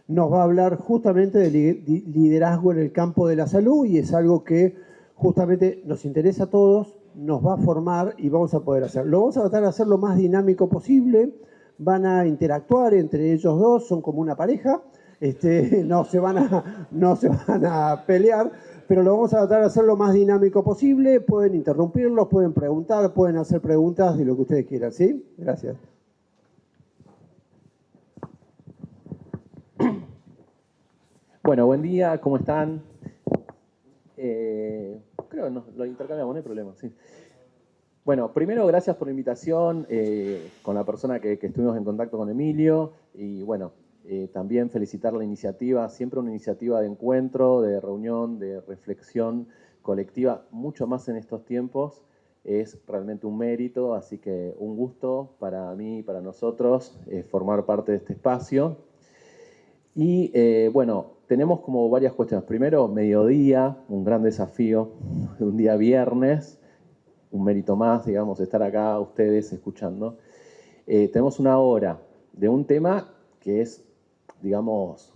nos va a hablar justamente de liderazgo en el campo de la salud y es algo que justamente nos interesa a todos, nos va a formar y vamos a poder hacer. Lo vamos a tratar de hacer lo más dinámico posible, van a interactuar entre ellos dos, son como una pareja, no se van a pelear, pero lo vamos a tratar de hacer lo más dinámico posible, pueden interrumpirlos, pueden preguntar, pueden hacer preguntas de lo que ustedes quieran, ¿sí? Gracias. Bueno, buen día, ¿cómo están? Creo que lo intercambiamos, no hay problema, sí. Bueno, primero gracias por la invitación, con la persona que estuvimos en contacto con Emilio, y bueno, también felicitar la iniciativa, siempre una iniciativa de encuentro, de reunión, de reflexión colectiva, mucho más en estos tiempos, es realmente un mérito, así que un gusto para mí y para nosotros formar parte de este espacio. Y bueno, tenemos como varias cuestiones. Primero, mediodía, un gran desafío, un día viernes, un mérito más, digamos, estar acá ustedes escuchando. Tenemos una hora de un tema que es, digamos,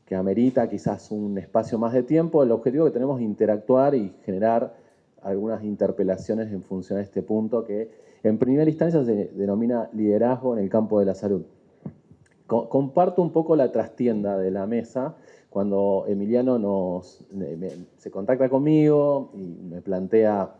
que amerita quizás un espacio más de tiempo. El objetivo que tenemos es interactuar y generar algunas interpelaciones en función a este punto que en primera instancia se denomina liderazgo en el campo de la salud. Comparto un poco la trastienda de la mesa cuando Emiliano se contacta conmigo y me plantea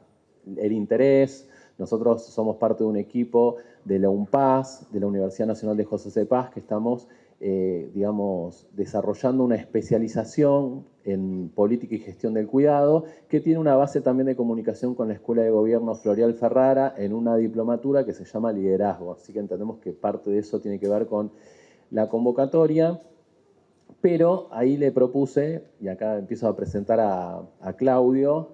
el interés. Nosotros somos parte de un equipo de la UNPAS, de la Universidad Nacional de José C. Paz, que estamos, digamos, desarrollando una especialización en política y gestión del cuidado, que tiene una base también de comunicación con la Escuela de Gobierno Floreal Ferrara en una diplomatura que se llama liderazgo. Así que entendemos que parte de eso tiene que ver con la convocatoria, pero ahí le propuse, y acá empiezo a presentar a Claudio,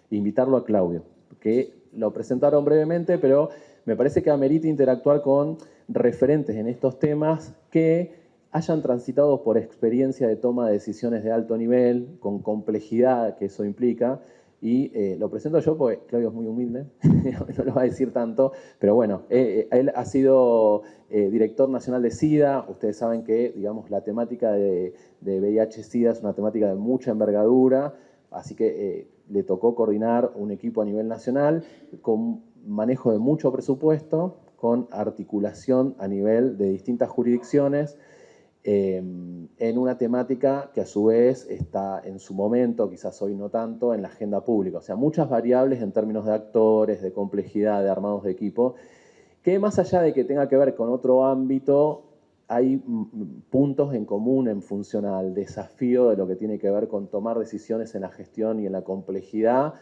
invitarlo a Claudio, que lo presentaron brevemente, pero me parece que amerita interactuar con referentes en estos temas que hayan transitado por experiencia de toma de decisiones de alto nivel, con complejidad que eso implica, y lo presento yo porque Claudio es muy humilde, no lo va a decir tanto, pero bueno, él ha sido director nacional de SIDA. Ustedes saben que, digamos, la temática de VIH-SIDA es una temática de mucha envergadura, así que le tocó coordinar un equipo a nivel nacional con manejo de mucho presupuesto, con articulación a nivel de distintas jurisdicciones, en una temática que a su vez está en su momento, quizás hoy no tanto, en la agenda pública. O sea, muchas variables en términos de actores, de complejidad, de armados de equipo, que más allá de que tenga que ver con otro ámbito, hay puntos en común en función al desafío de lo que tiene que ver con tomar decisiones en la gestión y en la complejidad,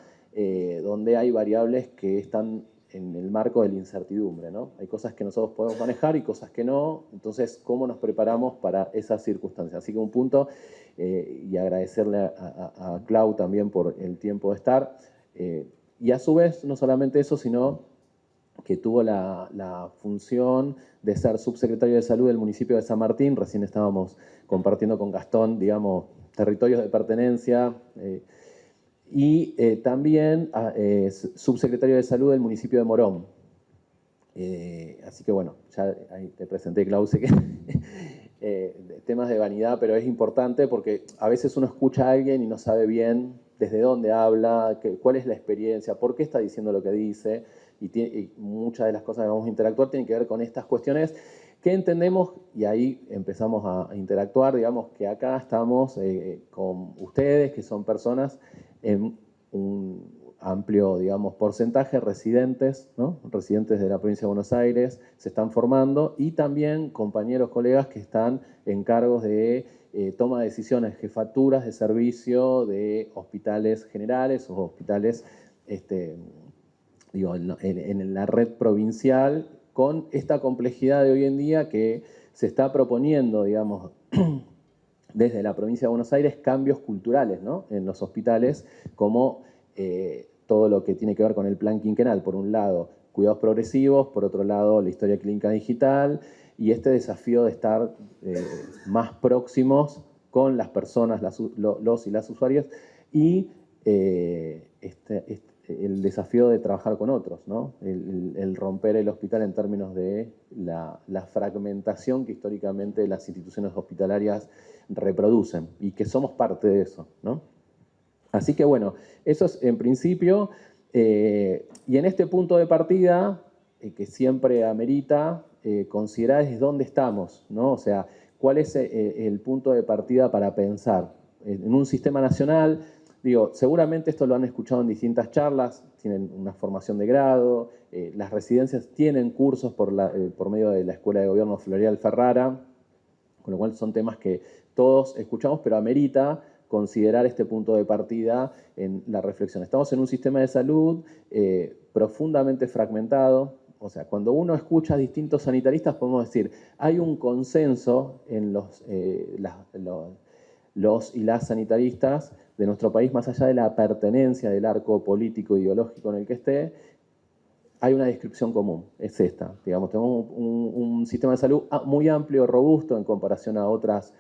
donde hay variables que están en el marco de la incertidumbre, ¿no? Hay cosas que nosotros podemos manejar y cosas que no, entonces, ¿cómo nos preparamos para esas circunstancias? Así que un punto, y agradecerle a Clau también por el tiempo de estar, y a su vez, no solamente eso, sino que tuvo la función de ser subsecretario de Salud del municipio de San Martín. Recién estábamos compartiendo con Gastón, digamos, territorios de pertenencia, y también subsecretario de Salud del municipio de Morón. Así que bueno, ya ahí te presenté, Klaus, que temas de vanidad, pero es importante porque a veces uno escucha a alguien y no sabe bien desde dónde habla, cuál es la experiencia, por qué está diciendo lo que dice, y muchas de las cosas que vamos a interactuar tienen que ver con estas cuestiones que entendemos, y ahí empezamos a interactuar, digamos que acá estamos con ustedes, que son personas en un amplio, digamos, porcentaje residentes, ¿no? Residentes de la provincia de Buenos Aires se están formando, y también compañeros, colegas que están en cargos de toma de decisiones, jefaturas de servicio de hospitales generales o hospitales, digo, en la red provincial, con esta complejidad de hoy en día que se está proponiendo, digamos, desde la provincia de Buenos Aires, cambios culturales, ¿no? En los hospitales, como todo lo que tiene que ver con el plan quinquenal. Por un lado, cuidados progresivos, por otro lado, la historia clínica digital, y este desafío de estar más próximos con las personas, los y las usuarias, y el desafío de trabajar con otros, ¿no? El romper el hospital en términos de la fragmentación que históricamente las instituciones hospitalarias reproducen y que somos parte de eso, ¿no? Así que bueno, eso es en principio, y en este punto de partida, que siempre amerita considerar es dónde estamos, ¿no? O sea, cuál es el punto de partida para pensar. En un sistema nacional, digo, seguramente esto lo han escuchado en distintas charlas, tienen una formación de grado, las residencias tienen cursos por medio de la Escuela de Gobierno Floreal Ferrara, con lo cual son temas que todos escuchamos, pero amerita considerar este punto de partida en la reflexión. Estamos en un sistema de salud profundamente fragmentado. O sea, cuando uno escucha a distintos sanitaristas, podemos decir, hay un consenso en los y las sanitaristas de nuestro país, más allá de la pertenencia del arco político e ideológico en el que esté, hay una descripción común, es esta. Digamos, tenemos un sistema de salud muy amplio, robusto en comparación a otros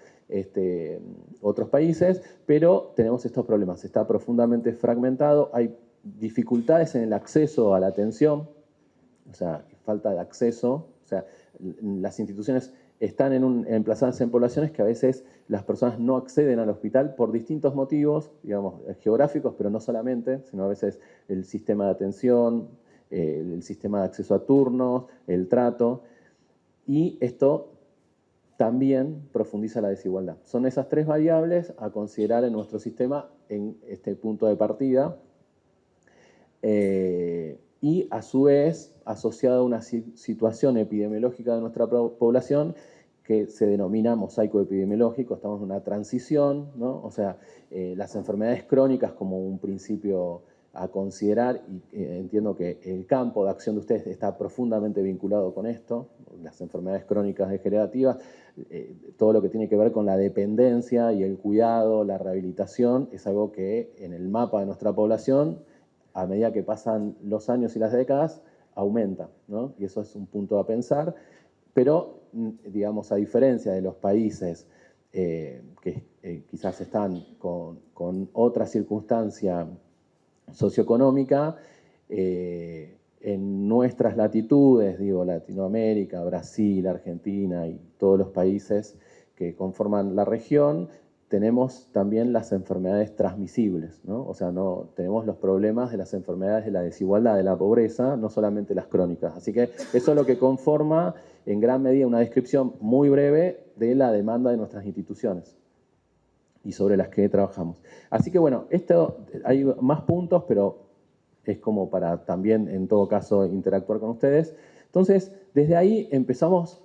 países, pero tenemos estos problemas. Está profundamente fragmentado, hay dificultades en el acceso a la atención, o sea, falta de acceso. O sea, las instituciones están emplazadas en poblaciones que a veces las personas no acceden al hospital por distintos motivos, digamos, geográficos, pero no solamente, sino a veces el sistema de atención, el sistema de acceso a turnos, el trato, y esto también profundiza la desigualdad. Son esas tres variables a considerar en nuestro sistema en este punto de partida, y a su vez asociada a una situación epidemiológica de nuestra población que se denomina mosaico epidemiológico. Estamos en una transición, ¿no? O sea, las enfermedades crónicas como un principio a considerar, y entiendo que el campo de acción de ustedes está profundamente vinculado con esto, las enfermedades crónicas degenerativas, todo lo que tiene que ver con la dependencia y el cuidado, la rehabilitación, es algo que en el mapa de nuestra población, a medida que pasan los años y las décadas, aumenta, ¿no? Y eso es un punto a pensar, pero, digamos, a diferencia de los países que quizás están con otra circunstancia socioeconómica, en nuestras latitudes, digo, Latinoamérica, Brasil, Argentina y todos los países que conforman la región, tenemos también las enfermedades transmisibles, ¿no? O sea, no, tenemos los problemas de las enfermedades de la desigualdad, de la pobreza, no solamente las crónicas. Así que eso es lo que conforma en gran medida una descripción muy breve de la demanda de nuestras instituciones y sobre las que trabajamos. Así que bueno, esto, hay más puntos, pero es como para también, en todo caso, interactuar con ustedes. Entonces, desde ahí empezamos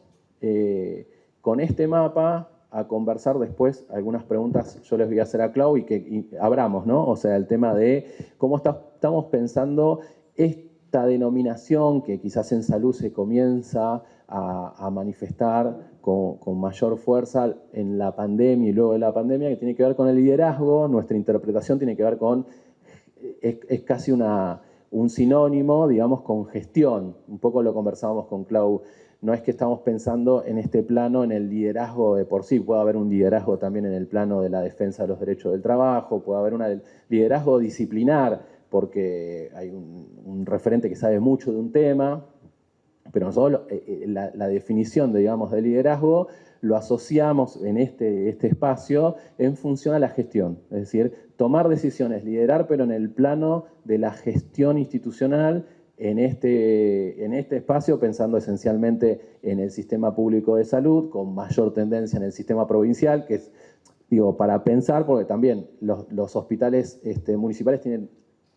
con este mapa a conversar después algunas preguntas yo les voy a hacer a Clau y abramos, ¿no? O sea, el tema de cómo estamos pensando esta denominación que quizás en salud se comienza a manifestar con mayor fuerza en la pandemia y luego de la pandemia, que tiene que ver con el liderazgo. Nuestra interpretación tiene que ver con, es casi un sinónimo, digamos, con gestión. Un poco lo conversábamos con Clau. No es que estamos pensando en este plano, en el liderazgo de por sí, puede haber un liderazgo también en el plano de la defensa de los derechos del trabajo, puede haber un liderazgo disciplinar, porque hay un referente que sabe mucho de un tema, pero nosotros la definición, digamos, de liderazgo lo asociamos en este espacio en función a la gestión, es decir, tomar decisiones, liderar, pero en el plano de la gestión institucional, en este espacio, pensando esencialmente en el sistema público de salud, con mayor tendencia en el sistema provincial, que es, digo, para pensar, porque también los hospitales municipales tienen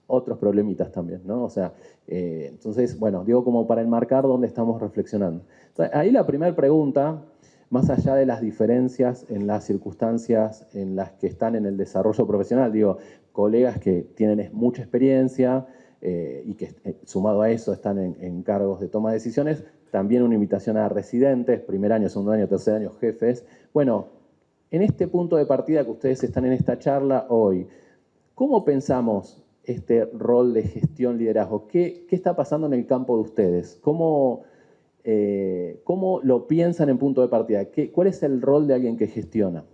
otros problemitas también, ¿no? O sea, entonces, bueno, digo como para enmarcar dónde estamos reflexionando. Entonces, ahí la primera pregunta, más allá de las diferencias en las circunstancias en las que están en el desarrollo profesional, digo, colegas que tienen mucha experiencia y que sumado a eso están en cargos de toma de decisiones, también una invitación a residentes, primer año, segundo año, tercer año, jefes. Bueno, en este punto de partida que ustedes están en esta charla hoy, ¿cómo pensamos este rol de gestión, liderazgo? ¿Qué está pasando en el campo de ustedes? ¿Cómo lo piensan en punto de partida? ¿Cuál es el rol de alguien que gestiona?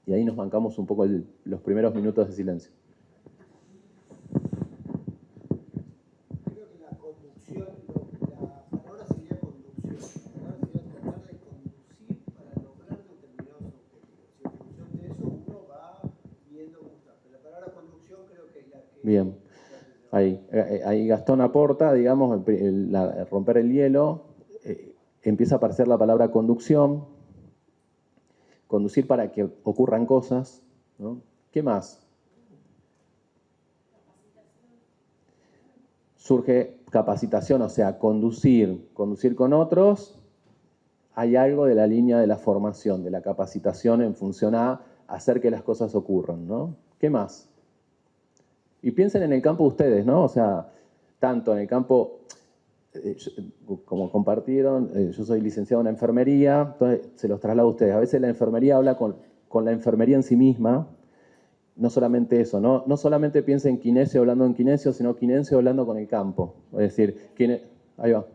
Y ahí nos bancamos un poco los primeros minutos de silencio. Bien. Ahí Gastón aporta, digamos, romper el hielo. Empieza a aparecer la palabra conducción. Conducir para que ocurran cosas, ¿no? ¿Qué más? Surge capacitación, o sea, conducir con otros. Hay algo de la línea de la formación, de la capacitación en función a hacer que las cosas ocurran, ¿no? ¿Qué más? Y piensen en el campo de ustedes, ¿no? O sea, tanto en el campo, como compartieron, yo soy licenciado en enfermería, entonces se los traslado a ustedes. A veces la enfermería habla con la enfermería en sí misma. No solamente eso, no solamente piensa en kinesio hablando en kinesio, sino kinesio hablando con el campo. Es decir, ahí va.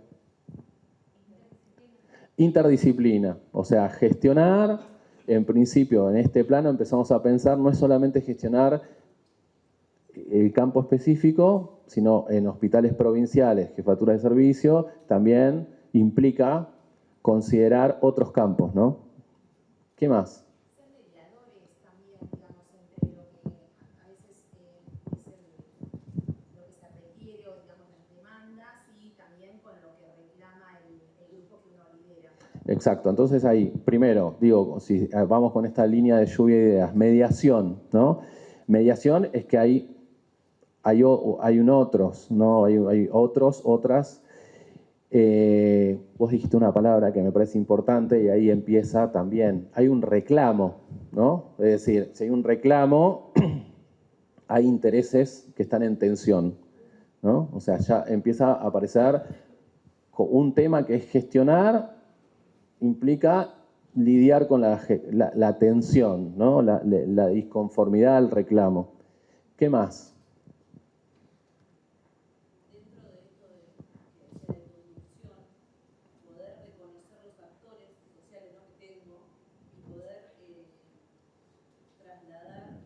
Interdisciplina, o sea, gestionar, en principio, en este plano empezamos a pensar, no es solamente gestionar el campo específico, sino en hospitales provinciales, jefatura de servicio, también implica considerar otros campos, ¿no? ¿Qué más? Ser mediadores también, digamos, entre lo que a veces es lo que se requiere o, digamos, las demandas y también con lo que reclama el grupo que uno lidera. Exacto, entonces ahí, primero, digo, si vamos con esta línea de lluvia de ideas, mediación, ¿no? Mediación es que hay un otros, ¿no? Hay otros, otras. Vos dijiste una palabra que me parece importante y ahí empieza también. Hay un reclamo, ¿no? Es decir, si hay un reclamo, hay intereses que están en tensión, ¿no? O sea, ya empieza a aparecer un tema que es gestionar, implica lidiar con la tensión, ¿no? La disconformidad, el reclamo. ¿Qué más? Dentro de esto de la conducción, poder reconocer los actores sociales, ¿no?, que tengo y poder trasladar,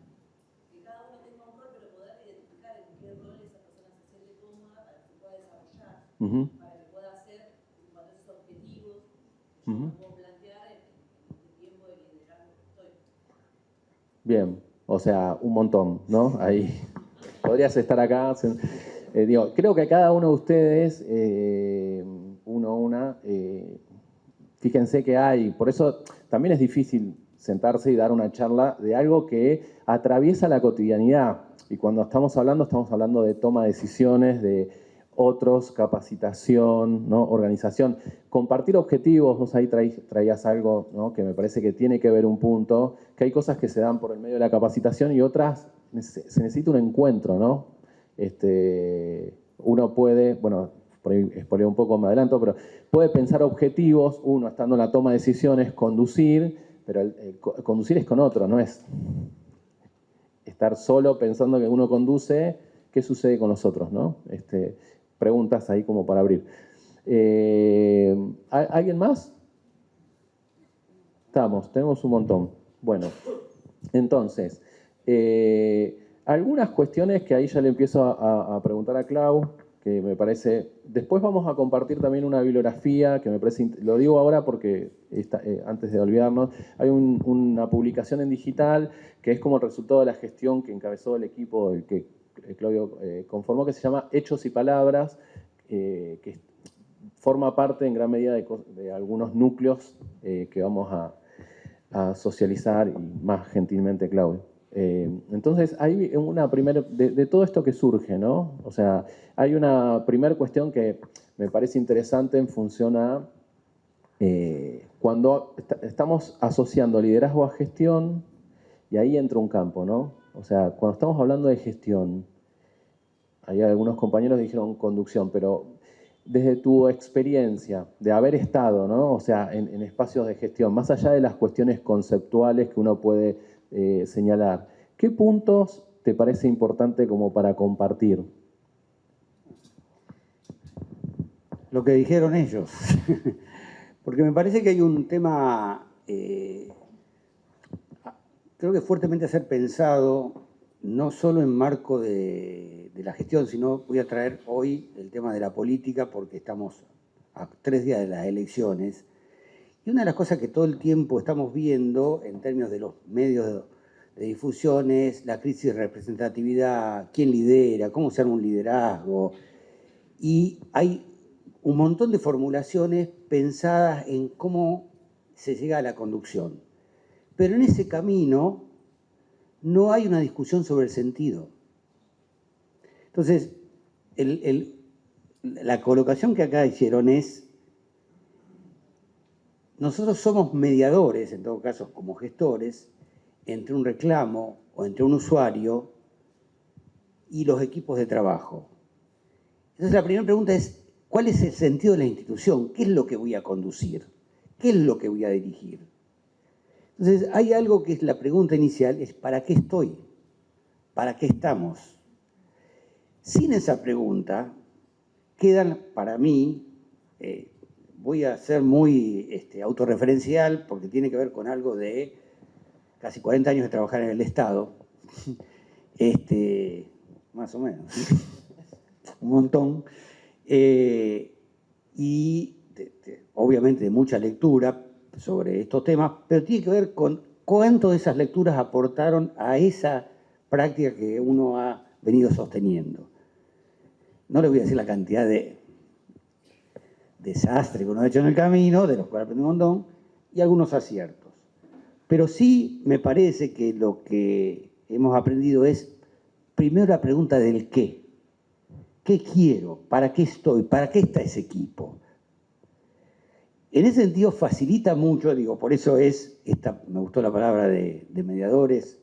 que cada uno tenga un rol, pero poder identificar en qué rol esa persona se siente cómoda para que se pueda desarrollar, para que pueda hacer cuando esos objetivos que yo me puedo plantear en este tiempo de liderazgo que estoy. Bien, o sea, un montón, ¿no? Ahí podrías estar acá. Digo, creo que cada uno de ustedes, fíjense que hay, por eso también es difícil sentarse y dar una charla de algo que atraviesa la cotidianidad. Y cuando estamos hablando de toma de decisiones, de otros, capacitación, ¿no? Organización. Compartir objetivos, vos ahí traías algo, ¿no?, que me parece que tiene que ver un punto, que hay cosas que se dan por el medio de la capacitación y otras se necesita un encuentro, ¿no? Uno puede, bueno, por ahí spoileo un poco, me adelanto, pero puede pensar objetivos, uno estando en la toma de decisiones, conducir, pero conducir es con otro, no es estar solo pensando que uno conduce. ¿Qué sucede con los otros, no? Preguntas ahí como para abrir. ¿Alguien más? Tenemos un montón. Bueno, entonces, algunas cuestiones que ahí ya le empiezo a preguntar a Clau, que me parece. Después vamos a compartir también una bibliografía que me parece. Lo digo ahora porque antes de olvidarnos, hay una publicación en digital que es como el resultado de la gestión que encabezó el equipo que Claudio conformó, que se llama Hechos y Palabras, que forma parte en gran medida de algunos núcleos que vamos a socializar, y más gentilmente Claudio. Entonces, hay una primera, de todo esto que surge, ¿no? O sea, hay una primera cuestión que me parece interesante en función a cuando estamos asociando liderazgo a gestión, y ahí entra un campo, ¿no? O sea, cuando estamos hablando de gestión, ahí algunos compañeros dijeron conducción, pero desde tu experiencia de haber estado, ¿no? O sea, en espacios de gestión, más allá de las cuestiones conceptuales que uno puede señalar, ¿qué puntos te parece importante como para compartir? Lo que dijeron ellos. Porque me parece que hay un tema, creo que fuertemente a ser pensado, no solo en marco de la gestión, sino voy a traer hoy el tema de la política porque estamos a 3 días de las elecciones. Y una de las cosas que todo el tiempo estamos viendo en términos de los medios de difusiones, la crisis de representatividad, quién lidera, cómo se arma un liderazgo. Y hay un montón de formulaciones pensadas en cómo se llega a la conducción. Pero en ese camino no hay una discusión sobre el sentido. Entonces, la colocación que acá hicieron es, nosotros somos mediadores, en todo caso como gestores, entre un reclamo o entre un usuario y los equipos de trabajo. Entonces la primera pregunta es, ¿cuál es el sentido de la institución? ¿Qué es lo que voy a conducir? ¿Qué es lo que voy a dirigir? Entonces hay algo que es la pregunta inicial, es ¿para qué estoy? ¿Para qué estamos? Sin esa pregunta, quedan para mí, voy a ser muy autorreferencial porque tiene que ver con algo de casi 40 años de trabajar en el Estado, más o menos, un montón, y obviamente de mucha lectura sobre estos temas, pero tiene que ver con cuánto de esas lecturas aportaron a esa práctica que uno ha venido sosteniendo. No les voy a decir la cantidad de desastres que uno ha hecho en el camino, de los cuales aprendí un montón, y algunos aciertos. Pero sí me parece que lo que hemos aprendido es, primero la pregunta del qué. ¿Qué quiero? ¿Para qué estoy? ¿Para qué está ese equipo? En ese sentido facilita mucho, digo, por eso me gustó la palabra de mediadores,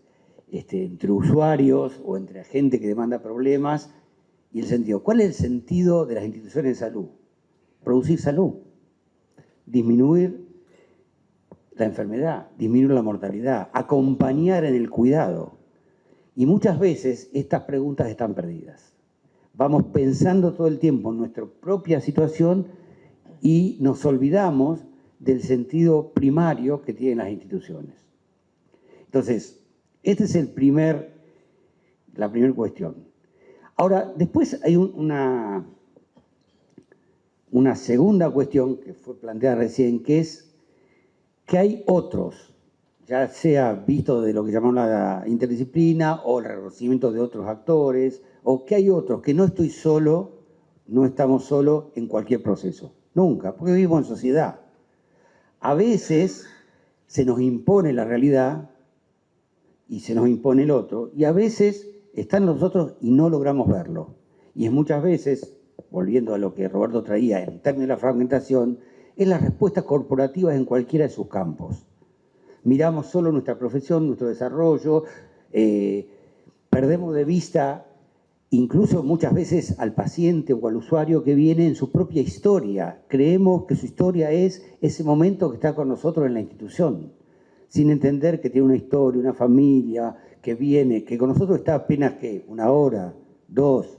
entre usuarios o entre gente que demanda problemas, y el sentido. ¿Cuál es el sentido de las instituciones de salud? Producir salud, disminuir la enfermedad, disminuir la mortalidad, acompañar en el cuidado. Y muchas veces estas preguntas están perdidas. Vamos pensando todo el tiempo en nuestra propia situación y nos olvidamos del sentido primario que tienen las instituciones. Entonces, esta es la primera cuestión. Ahora, después hay una segunda cuestión que fue planteada recién, que es que hay otros, ya sea visto de lo que llamamos la interdisciplina o el reconocimiento de otros actores, o que hay otros, que no estoy solo, no estamos solos en cualquier proceso. Nunca, porque vivimos en sociedad. A veces se nos impone la realidad y se nos impone el otro, y a veces están los otros y no logramos verlo. Y es muchas veces, volviendo a lo que Roberto traía en términos de la fragmentación, es las respuestas corporativas en cualquiera de sus campos. Miramos solo nuestra profesión, nuestro desarrollo, perdemos de vista incluso muchas veces al paciente o al usuario que viene en su propia historia. Creemos que su historia es ese momento que está con nosotros en la institución, sin entender que tiene una historia, una familia, que viene, que con nosotros está apenas, ¿qué? 1 hora, 2,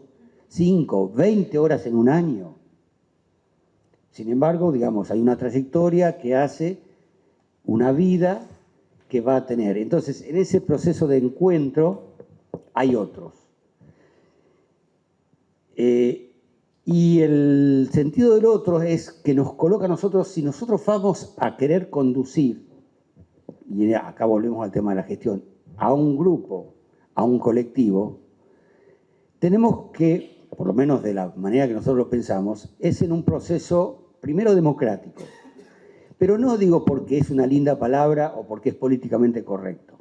5, 20 horas en un año. Sin embargo, digamos, hay una trayectoria que hace una vida que va a tener. Entonces, en ese proceso de encuentro hay otros. Y el sentido del otro es que nos coloca a nosotros, si nosotros vamos a querer conducir, y acá volvemos al tema de la gestión, a un grupo, a un colectivo, tenemos que, por lo menos de la manera que nosotros lo pensamos, es en un proceso, primero democrático. Pero no digo porque es una linda palabra o porque es políticamente correcto.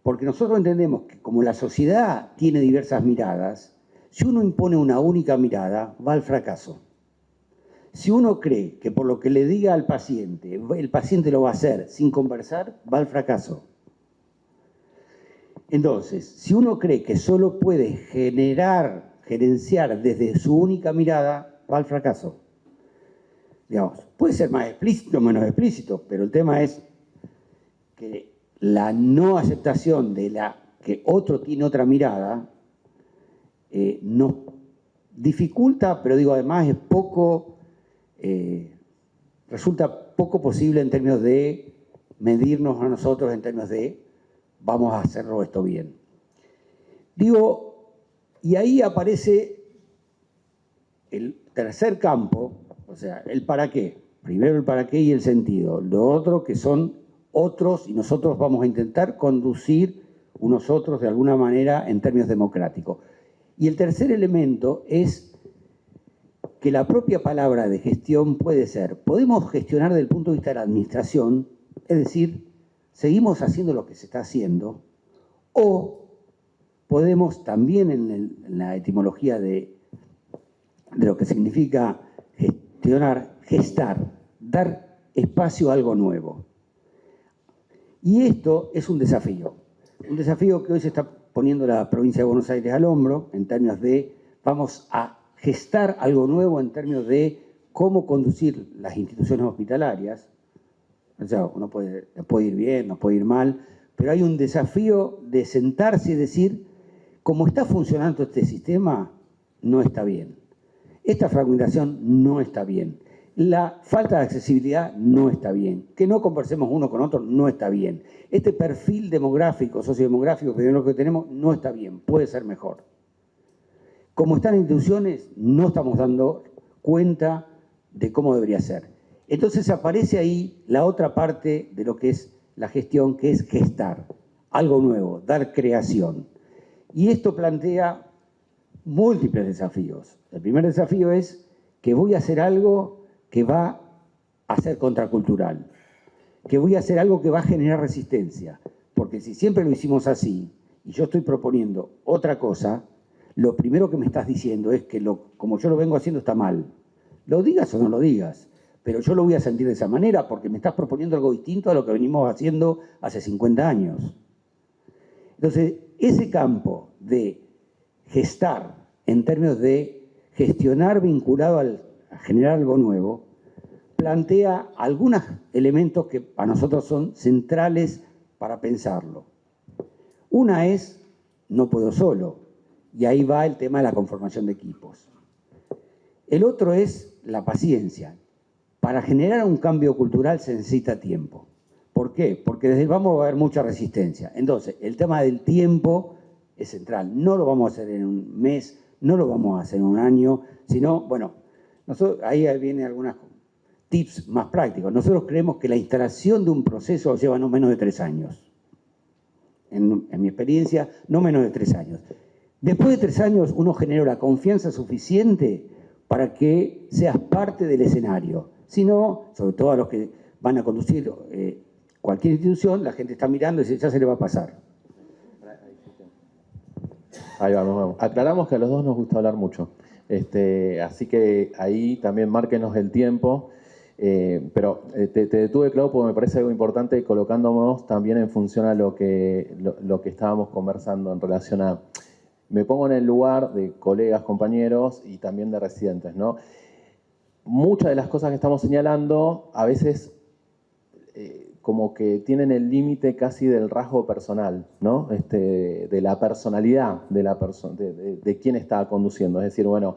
Porque nosotros entendemos que como la sociedad tiene diversas miradas, si uno impone una única mirada, va al fracaso. Si uno cree que por lo que le diga al paciente, el paciente lo va a hacer sin conversar, va al fracaso. Entonces, si uno cree que solo puede gerenciar desde su única mirada, va al fracaso. Digamos, puede ser más explícito o menos explícito, pero el tema es que la no aceptación de que otro tiene otra mirada nos dificulta, pero digo, además es resulta poco posible en términos de medirnos a nosotros, en términos de vamos a hacerlo esto bien. Digo, y ahí aparece el tercer campo, o sea, el para qué. Primero el para qué y el sentido. Lo otro que son otros y nosotros vamos a intentar conducir unos otros de alguna manera en términos democráticos. Y el tercer elemento es que la propia palabra de gestión puede ser, podemos gestionar desde el punto de vista de la administración, es decir, seguimos haciendo lo que se está haciendo, o podemos también en la etimología de lo que significa gestionar, gestar, dar espacio a algo nuevo. Y esto es un desafío que hoy se está poniendo la provincia de Buenos Aires al hombro en términos de vamos a gestar algo nuevo en términos de cómo conducir las instituciones hospitalarias. O sea, nos puede ir bien, nos puede ir mal, pero hay un desafío de sentarse y decir, como está funcionando este sistema, no está bien. Esta fragmentación no está bien. La falta de accesibilidad no está bien. Que no conversemos uno con otro no está bien. Este perfil demográfico, sociodemográfico que tenemos no está bien, puede ser mejor. Como están las instituciones, no estamos dando cuenta de cómo debería ser. Entonces aparece ahí la otra parte de lo que es la gestión, que es gestar, algo nuevo, dar creación. Y esto plantea múltiples desafíos. El primer desafío es que voy a hacer algo que va a ser contracultural, que voy a hacer algo que va a generar resistencia, porque si siempre lo hicimos así, y yo estoy proponiendo otra cosa, lo primero que me estás diciendo es que como yo lo vengo haciendo está mal. Lo digas o no lo digas, pero yo lo voy a sentir de esa manera porque me estás proponiendo algo distinto a lo que venimos haciendo hace 50 años. Entonces, ese campo de gestar en términos de gestionar vinculado a generar algo nuevo, plantea algunos elementos que para nosotros son centrales para pensarlo. Una es, no puedo solo, y ahí va el tema de la conformación de equipos. El otro es la paciencia. Para generar un cambio cultural se necesita tiempo. ¿Por qué? Porque desde el vamos va a haber mucha resistencia. Entonces, el tema del tiempo es central. No lo vamos a hacer en un mes, no lo vamos a hacer en un año, sino, bueno, ahí vienen algunos tips más prácticos. Nosotros creemos que la instalación de un proceso lleva no menos de 3 años. En mi experiencia, no menos de 3 años. Después de 3 años, uno genera la confianza suficiente para que seas parte del escenario. Si no, sobre todo a los que van a conducir cualquier institución, la gente está mirando y dice, ya se le va a pasar. Ahí vamos. Aclaramos que a los dos nos gusta hablar mucho. Así que ahí también márquenos el tiempo. Pero te detuve, Clau, porque me parece algo importante colocándonos también en función a lo que estábamos conversando en relación a... Me pongo en el lugar de colegas, compañeros y también de residentes, ¿no? Muchas de las cosas que estamos señalando a veces como que tienen el límite casi del rasgo personal, ¿no? De la personalidad de quién está conduciendo. Es decir, bueno,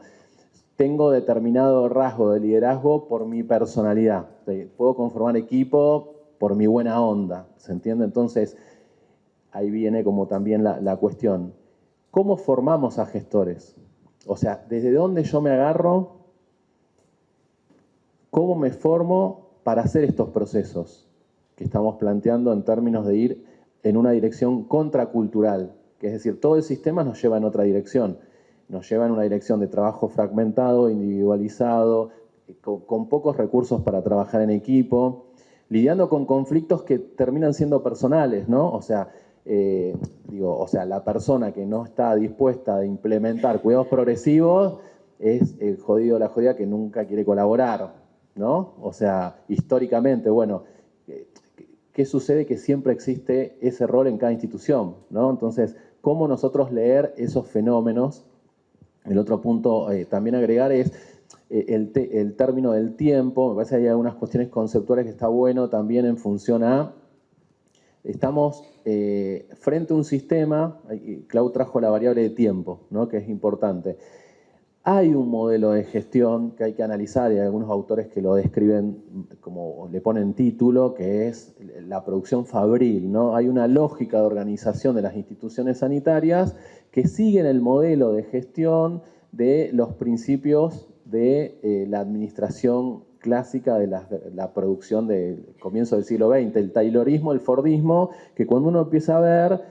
tengo determinado rasgo de liderazgo por mi personalidad. Puedo conformar equipo por mi buena onda, ¿se entiende? Entonces, ahí viene como también la cuestión. ¿Cómo formamos a gestores? O sea, ¿desde dónde yo me agarro? ¿Cómo me formo para hacer estos procesos que estamos planteando en términos de ir en una dirección contracultural? Que es decir, todo el sistema nos lleva en otra dirección. Nos lleva en una dirección de trabajo fragmentado, individualizado, con pocos recursos para trabajar en equipo, lidiando con conflictos que terminan siendo personales, ¿no? O sea, la persona que no está dispuesta a implementar cuidados progresivos es el jodido o la jodida que nunca quiere colaborar, ¿no? O sea, históricamente, bueno, ¿qué sucede? Que siempre existe ese rol en cada institución, ¿no? Entonces, ¿cómo nosotros leer esos fenómenos? El otro punto también agregar es el término del tiempo. Me parece que hay algunas cuestiones conceptuales que está bueno también en función a... Estamos frente a un sistema, Clau trajo la variable de tiempo, ¿no? Que es importante. Hay un modelo de gestión que hay que analizar y hay algunos autores que lo describen como le ponen título, que es la producción fabril, ¿no? Hay una lógica de organización de las instituciones sanitarias que siguen el modelo de gestión de los principios de la administración clásica de la producción del comienzo del siglo XX, el taylorismo, el fordismo, que cuando uno empieza a ver,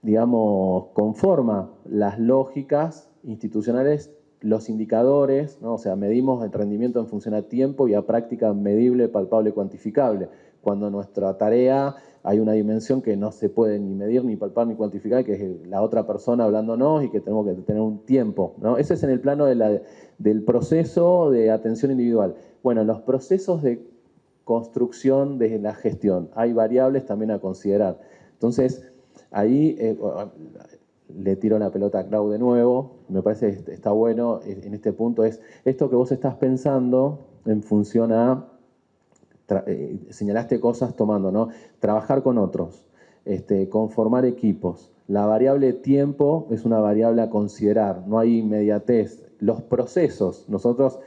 digamos, conforma las lógicas institucionales, los indicadores, ¿no? O sea, medimos el rendimiento en función a tiempo y a práctica medible, palpable, cuantificable. Cuando nuestra tarea hay una dimensión que no se puede ni medir, ni palpar, ni cuantificar, que es la otra persona hablándonos y que tenemos que tener un tiempo, ¿no? Eso es en el plano del proceso de atención individual. Bueno, los procesos de construcción de la gestión, hay variables también a considerar. Entonces, ahí le tiro la pelota a Clau de nuevo, me parece que está bueno en este punto, es esto que vos estás pensando en función a, señalaste cosas tomando, ¿no? Trabajar con otros, conformar equipos. La variable tiempo es una variable a considerar, no hay inmediatez. Los procesos, nosotros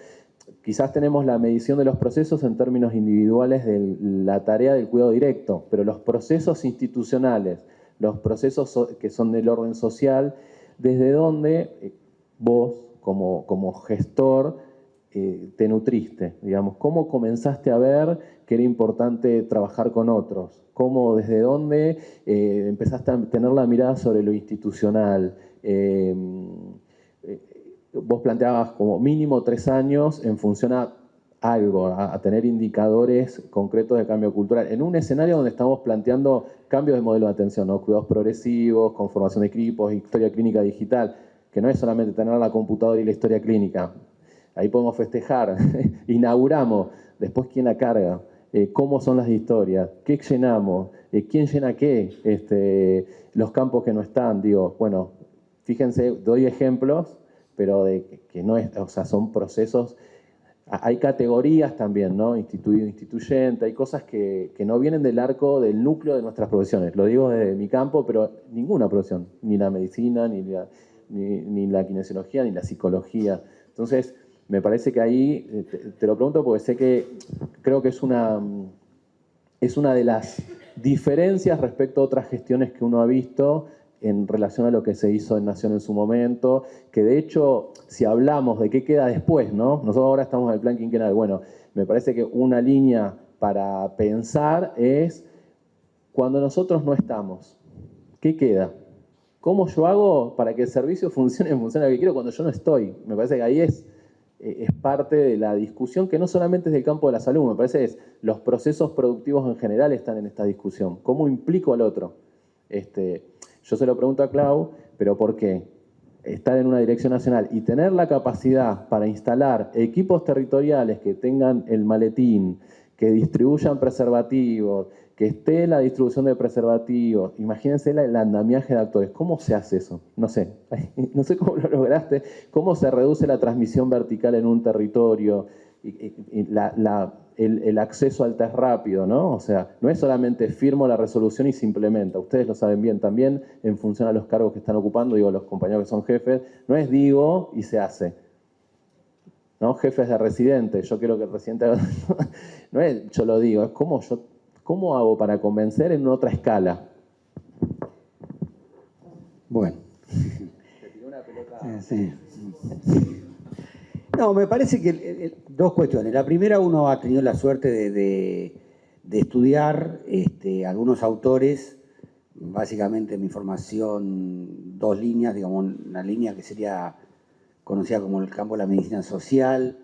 quizás tenemos la medición de los procesos en términos individuales de la tarea del cuidado directo, pero los procesos institucionales, los procesos que son del orden social, desde donde vos, como gestor, te nutriste, digamos, cómo comenzaste a ver que era importante trabajar con otros, cómo, desde dónde empezaste a tener la mirada sobre lo institucional. Vos planteabas como mínimo 3 años en función a algo, a tener indicadores concretos de cambio cultural, en un escenario donde estamos planteando cambios de modelo de atención, ¿no? Cuidados progresivos, conformación de equipos, historia clínica digital, que no es solamente tener la computadora y la historia clínica. Ahí podemos festejar, inauguramos, después quién la carga, cómo son las historias, qué llenamos, quién llena qué, los campos que no están, digo, bueno, fíjense, doy ejemplos, pero de que no es, o sea, son procesos. Hay categorías también, ¿no? Instituido, instituyente, hay cosas que no vienen del arco del núcleo de nuestras profesiones. Lo digo desde mi campo, pero ninguna profesión, ni la medicina, ni la kinesiología, ni la psicología. Entonces, me parece que ahí, te lo pregunto porque sé que creo que es una de las diferencias respecto a otras gestiones que uno ha visto en relación a lo que se hizo en Nación en su momento, que de hecho, si hablamos de qué queda después, ¿no? Nosotros ahora estamos en el plan quinquenal. Bueno, me parece que una línea para pensar es cuando nosotros no estamos, ¿qué queda? ¿Cómo yo hago para que el servicio funcione en función a lo que quiero cuando yo no estoy? Me parece que ahí es parte de la discusión que no solamente es del campo de la salud, me parece que es los procesos productivos en general están en esta discusión. ¿Cómo implico al otro? Yo se lo pregunto a Clau, pero ¿por qué? Estar en una dirección nacional y tener la capacidad para instalar equipos territoriales que tengan el maletín, que distribuyan preservativos, que esté la distribución de preservativos. Imagínense el andamiaje de actores. ¿Cómo se hace eso? No sé. No sé cómo lo lograste. ¿Cómo se reduce la transmisión vertical en un territorio? El acceso al test rápido, ¿no? O sea, no es solamente firmo la resolución y se implementa. Ustedes lo saben bien también en función a los cargos que están ocupando, digo, los compañeros que son jefes. No es digo y se hace. ¿No? Jefes de residentes, yo quiero que el residente haga... No es yo lo digo, es cómo hago para convencer en otra escala. Bueno. Te tiró una pelota. Sí. No, me parece que dos cuestiones. La primera, uno ha tenido la suerte de estudiar algunos autores, básicamente mi formación, 2 líneas, digamos, una línea que sería conocida como el campo de la medicina social,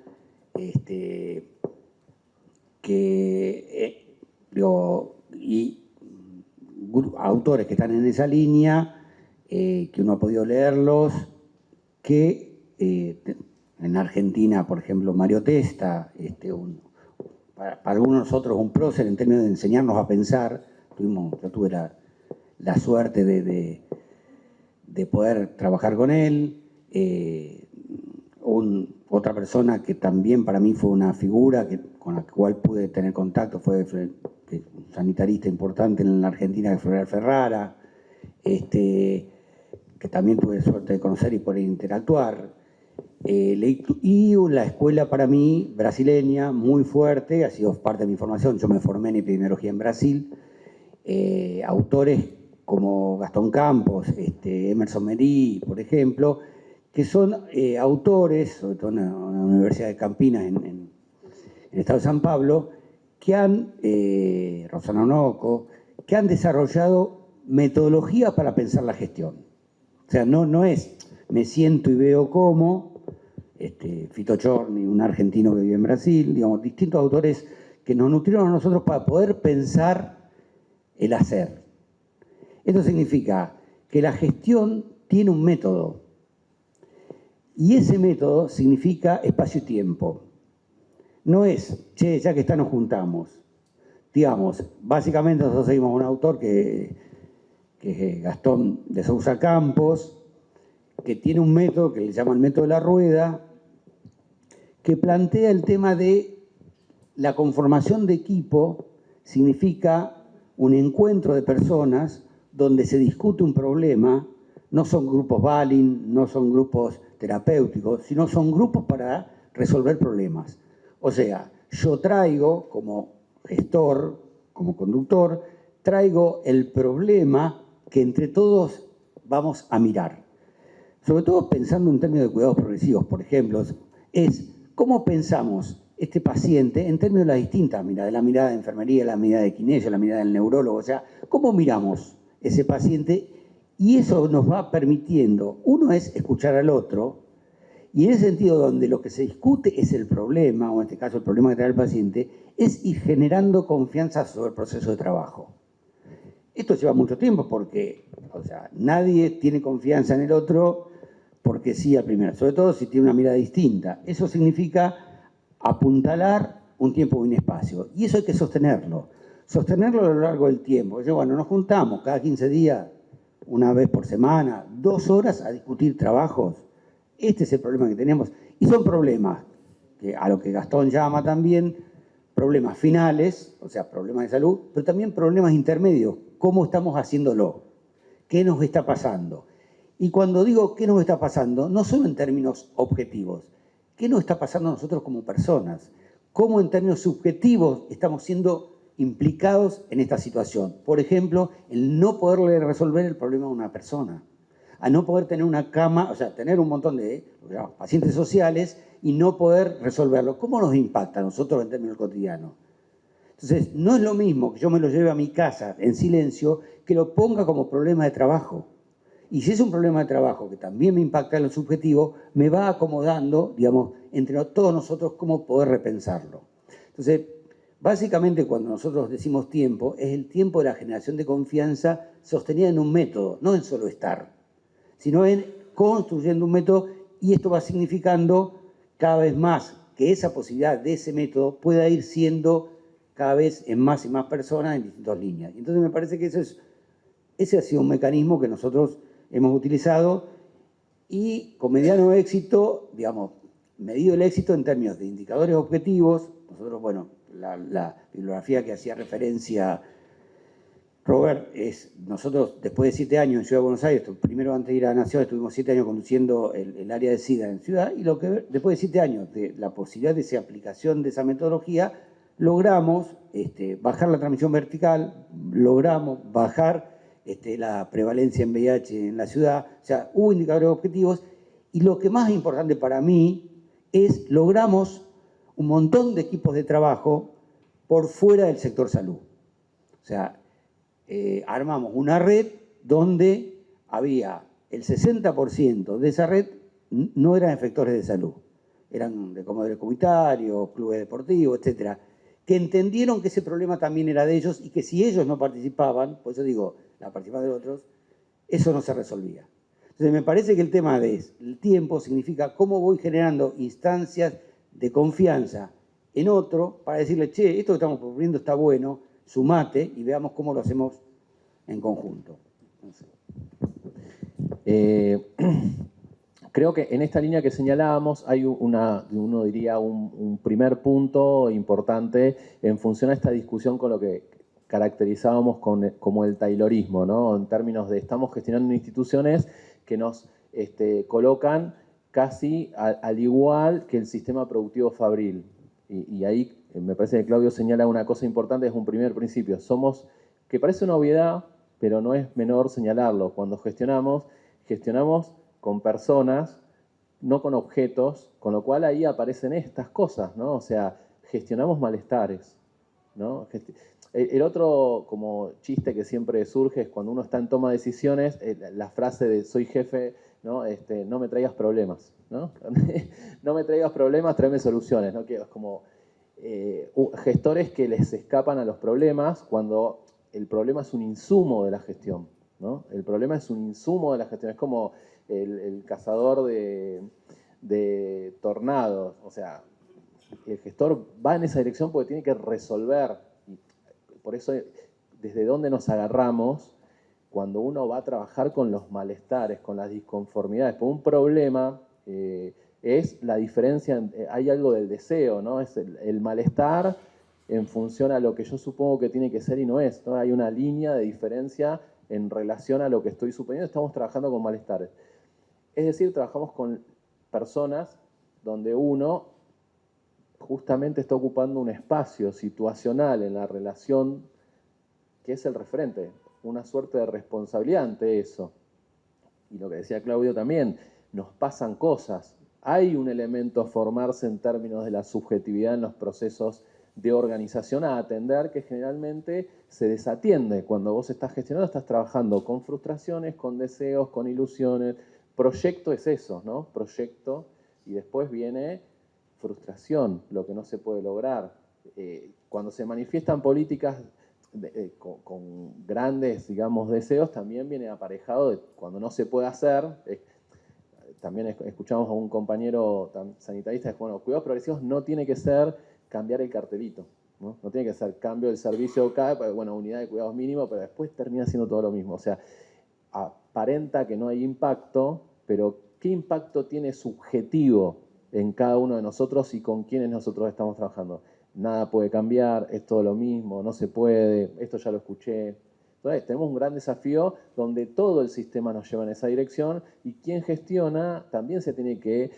y autores que están en esa línea, que uno ha podido leerlos, que en Argentina, por ejemplo, Mario Testa, para algunos nosotros un prócer en términos de enseñarnos a pensar. Yo tuve la suerte de poder trabajar con él. Otra persona que también para mí fue una figura con la cual pude tener contacto fue un sanitarista importante en la Argentina, que fue Ferrara, que también tuve suerte de conocer y poder interactuar. Y la escuela para mí, brasileña, muy fuerte, ha sido parte de mi formación. Yo me formé en epidemiología en Brasil. Autores como Gastón Campos, Emerson Merí, por ejemplo, que son autores, sobre todo en la Universidad de Campinas, en el estado de San Pablo, que han, Rosana Onoco, que han desarrollado metodología para pensar la gestión. O sea, no es me siento y veo cómo, Fito Chorni, un argentino que vive en Brasil, digamos, distintos autores que nos nutrieron a nosotros para poder pensar el hacer. Esto significa que la gestión tiene un método, y ese método significa espacio y tiempo. No es, che, ya que está nos juntamos. Digamos, básicamente nosotros seguimos un autor que es Gastón de Sousa Campos, que tiene un método que le llama el método de la rueda, que plantea el tema de la conformación de equipo significa un encuentro de personas donde se discute un problema, no son grupos Balin, no son grupos terapéuticos, sino son grupos para resolver problemas. O sea, yo traigo como gestor, como conductor, traigo el problema que entre todos vamos a mirar. Sobre todo pensando en términos de cuidados progresivos, por ejemplo, es cómo pensamos este paciente en términos de las distintas miradas, la mirada de enfermería, la mirada de kinesio, la mirada del neurólogo, o sea, cómo miramos ese paciente, y eso nos va permitiendo, uno es escuchar al otro, y en ese sentido donde lo que se discute es el problema, o en este caso el problema que trae el paciente, es ir generando confianza sobre el proceso de trabajo. Esto lleva mucho tiempo porque, o sea, nadie tiene confianza en el otro porque sí al primero, sobre todo si tiene una mirada distinta. Eso significa apuntalar un tiempo y un espacio, y eso hay que sostenerlo a lo largo del tiempo. Bueno, nos juntamos cada 15 días, una vez por semana, 2 horas a discutir trabajos. Este es el problema que tenemos, y son problemas que, a lo que Gastón llama también problemas finales, o sea, problemas de salud, pero también problemas intermedios. ¿Cómo estamos haciéndolo? ¿Qué nos está pasando? Y cuando digo qué nos está pasando, no solo en términos objetivos, ¿qué nos está pasando a nosotros como personas? ¿Cómo en términos subjetivos estamos siendo implicados en esta situación? Por ejemplo, el no poderle resolver el problema a una persona, a no poder tener una cama, o sea, tener un montón de pacientes sociales y no poder resolverlo. ¿Cómo nos impacta a nosotros en términos cotidianos? Entonces, no es lo mismo que yo me lo lleve a mi casa en silencio que lo ponga como problema de trabajo. Y si es un problema de trabajo que también me impacta en lo subjetivo, me va acomodando, digamos, entre todos nosotros cómo poder repensarlo. Entonces, básicamente cuando nosotros decimos tiempo, es el tiempo de la generación de confianza sostenida en un método, no en solo estar, sino en construyendo un método, y esto va significando cada vez más que esa posibilidad de ese método pueda ir siendo cada vez en más y más personas en distintas líneas. Y entonces me parece que ese ha sido un mecanismo que nosotros hemos utilizado y con mediano éxito, digamos, medido el éxito en términos de indicadores objetivos. Nosotros, bueno, la bibliografía que hacía referencia Robert es, nosotros después de 7 años en Ciudad de Buenos Aires, primero antes de ir a Nación, estuvimos 7 años conduciendo el área de SIDA en Ciudad, y después de 7 años de la posibilidad de esa aplicación de esa metodología, logramos bajar la transmisión vertical, logramos bajar la prevalencia en VIH en la ciudad, o sea, hubo indicadores objetivos, y lo que más importante para mí es logramos un montón de equipos de trabajo por fuera del sector salud. O sea, armamos una red donde había el 60% de esa red no eran efectores de salud, eran de comedores comunitarios, clubes deportivos, etcétera, que entendieron que ese problema también era de ellos y que si ellos no participaban, por eso digo, la participación de otros, eso no se resolvía. Entonces me parece que el tema del tiempo significa cómo voy generando instancias de confianza en otro para decirle, che, esto que estamos proponiendo está bueno, sumate y veamos cómo lo hacemos en conjunto. No sé. Creo que en esta línea que señalábamos hay uno diría, un primer punto importante en función a esta discusión con lo que caracterizábamos como el taylorismo, ¿no? En términos de estamos gestionando instituciones que nos colocan casi al igual que el sistema productivo fabril. Y ahí me parece que Claudio señala una cosa importante, es un primer principio. Que parece una obviedad, pero no es menor señalarlo. Cuando gestionamos con personas, no con objetos, con lo cual ahí aparecen estas cosas, ¿no? O sea, gestionamos malestares, ¿no? El otro como chiste que siempre surge es cuando uno está en toma de decisiones, la frase de soy jefe, ¿no? No me traigas problemas, ¿no? No me traigas problemas, tráeme soluciones, ¿no? Que es como gestores que les escapan a los problemas cuando el problema es un insumo de la gestión, ¿no? El problema es un insumo de la gestión, es como el cazador de tornados, o sea, el gestor va en esa dirección porque tiene que resolver. Y por eso, desde dónde nos agarramos cuando uno va a trabajar con los malestares, con las disconformidades. Por un problema es la diferencia, hay algo del deseo, ¿no? Es el malestar en función a lo que yo supongo que tiene que ser y no es, ¿no? Hay una línea de diferencia en relación a lo que estoy suponiendo. Estamos trabajando con malestares. Es decir, trabajamos con personas donde uno justamente está ocupando un espacio situacional en la relación que es el referente, una suerte de responsabilidad ante eso. Y lo que decía Claudio también, nos pasan cosas. Hay un elemento a formarse en términos de la subjetividad en los procesos de organización a atender que generalmente se desatiende. Cuando vos estás gestionando, estás trabajando con frustraciones, con deseos, con ilusiones. Proyecto es eso, ¿no? Proyecto, y después viene frustración, lo que no se puede lograr. Cuando se manifiestan políticas con grandes, digamos, deseos, también viene aparejado de cuando no se puede hacer. También escuchamos a un compañero sanitarista que dijo, bueno, cuidados progresivos no tiene que ser cambiar el cartelito, ¿no? No tiene que ser cambio del servicio, bueno, unidad de cuidados mínimo, pero después termina siendo todo lo mismo. O sea, aparenta que no hay impacto, pero ¿qué impacto tiene subjetivo en cada uno de nosotros y con quienes nosotros estamos trabajando? Nada puede cambiar, es todo lo mismo, no se puede, esto ya lo escuché. Entonces, tenemos un gran desafío donde todo el sistema nos lleva en esa dirección y quien gestiona también se tiene que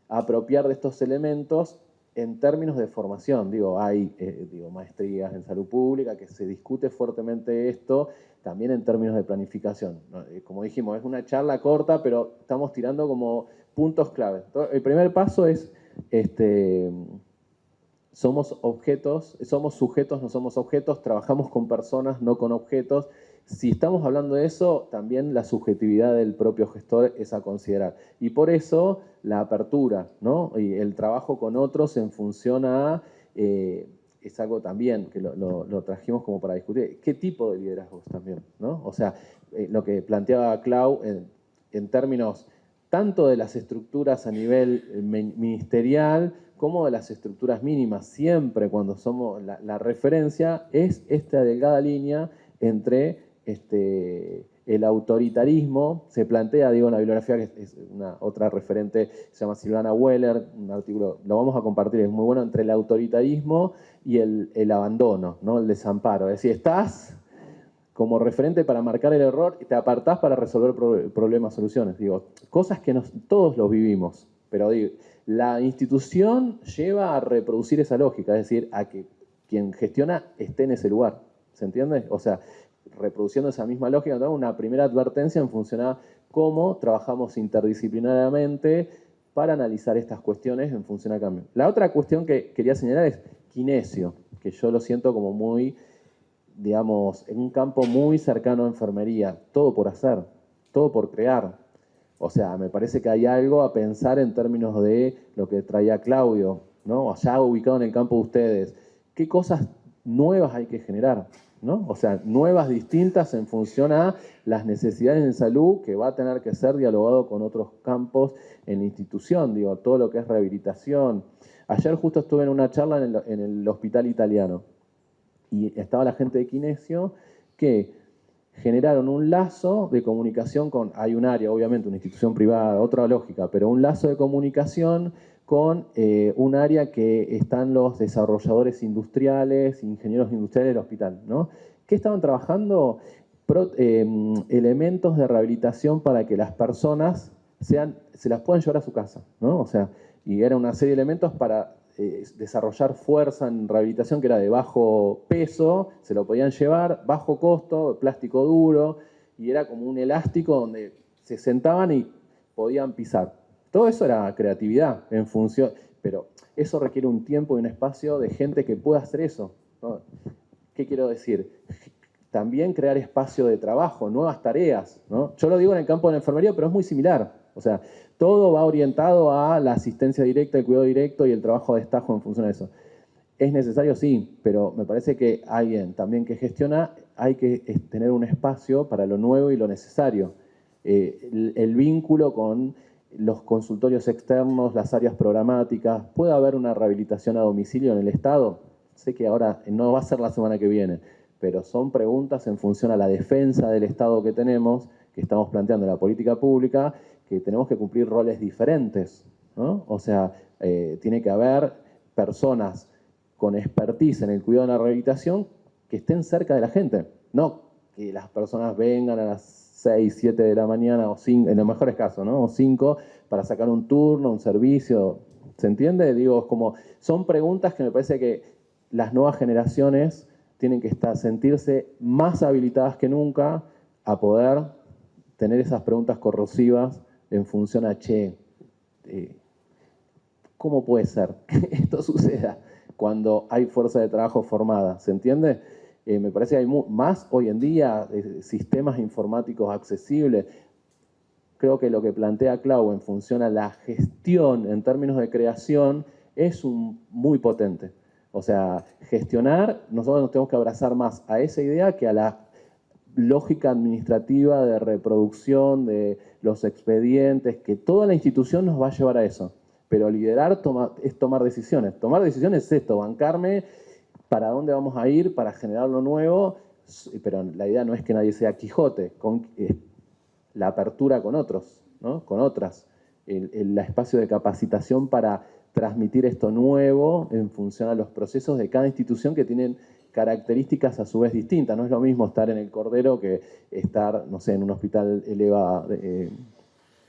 apropiar de estos elementos en términos de formación. Hay maestrías en salud pública que se discute fuertemente esto, también en términos de planificación. Como dijimos, es una charla corta, pero estamos tirando como puntos clave. Entonces, el primer paso es somos objetos, somos sujetos, no somos objetos, trabajamos con personas, no con objetos. Si estamos hablando de eso, también la subjetividad del propio gestor es a considerar. Y por eso la apertura, ¿no? Y el trabajo con otros en función a, es algo también que lo trajimos como para discutir, qué tipo de liderazgos también, ¿no? O sea, lo que planteaba Clau en términos tanto de las estructuras a nivel ministerial, como de las estructuras mínimas, siempre cuando somos la referencia, es esta delgada línea entre el autoritarismo. Se plantea, en la bibliografía, que es una otra referente, se llama Silvana Weller, un artículo, lo vamos a compartir, es muy bueno, entre el autoritarismo y el abandono, ¿no? El desamparo. Es decir, estás como referente para marcar el error y te apartás para resolver problemas, soluciones. Cosas que todos los vivimos, pero la institución lleva a reproducir esa lógica, es decir, a que quien gestiona esté en ese lugar. ¿Se entiende? O sea, reproduciendo esa misma lógica, una primera advertencia en función a cómo trabajamos interdisciplinariamente para analizar estas cuestiones en función a cambio. La otra cuestión que quería señalar es kinesio, que yo lo siento como muy, digamos, en un campo muy cercano a enfermería, todo por hacer, todo por crear. O sea, me parece que hay algo a pensar en términos de lo que traía Claudio, ¿no? Allá ubicado en el campo de ustedes. ¿Qué cosas nuevas hay que generar? ¿No? O sea, nuevas, distintas en función a las necesidades en salud, que va a tener que ser dialogado con otros campos en la institución, todo lo que es rehabilitación. Ayer justo estuve en una charla en el hospital italiano y estaba la gente de Kinesio que generaron un lazo de comunicación hay un área, obviamente, una institución privada, otra lógica, pero un lazo de comunicación con un área que están los desarrolladores industriales, ingenieros industriales del hospital, ¿no? ¿Qué estaban trabajando? Elementos de rehabilitación para que las personas se las puedan llevar a su casa, ¿no? O sea, y era una serie de elementos para desarrollar fuerza en rehabilitación que era de bajo peso, se lo podían llevar, bajo costo, plástico duro, y era como un elástico donde se sentaban y podían pisar. Todo eso era creatividad en función, pero eso requiere un tiempo y un espacio de gente que pueda hacer eso, ¿no? ¿Qué quiero decir? También crear espacio de trabajo, nuevas tareas, ¿no? Yo lo digo en el campo de la enfermería, pero es muy similar. O sea, todo va orientado a la asistencia directa, el cuidado directo y el trabajo de destajo en función de eso. ¿Es necesario? Sí, pero me parece que alguien también que gestiona, hay que tener un espacio para lo nuevo y lo necesario. El vínculo con los consultorios externos, las áreas programáticas, ¿puede haber una rehabilitación a domicilio en el Estado? Sé que ahora no va a ser la semana que viene, pero son preguntas en función a la defensa del Estado que tenemos, que estamos planteando en la política pública, que tenemos que cumplir roles diferentes, ¿no? O sea, tiene que haber personas con expertise en el cuidado de la rehabilitación que estén cerca de la gente, no que las personas vengan a las 6, 7 de la mañana o 5, en los mejores casos, ¿no? O 5 para sacar un turno, un servicio. ¿Se entiende? Digo, es como, son preguntas que me parece que las nuevas generaciones tienen que sentirse más habilitadas que nunca a poder tener esas preguntas corrosivas en función a, ¿cómo puede ser que esto suceda cuando hay fuerza de trabajo formada? ¿Se entiende? Me parece que hay más hoy en día sistemas informáticos accesibles. Creo que lo que plantea Clau en función a la gestión en términos de creación es muy potente. O sea, gestionar, nosotros nos tenemos que abrazar más a esa idea que a la lógica administrativa de reproducción de los expedientes, que toda la institución nos va a llevar a eso. Pero liderar es tomar decisiones. Tomar decisiones es esto, bancarme para dónde vamos a ir para generar lo nuevo, pero la idea no es que nadie sea Quijote, la apertura con otros, ¿no? Con otras, el espacio de capacitación para transmitir esto nuevo en función a los procesos de cada institución que tienen características a su vez distintas. No es lo mismo estar en el Cordero que estar, no sé, en un hospital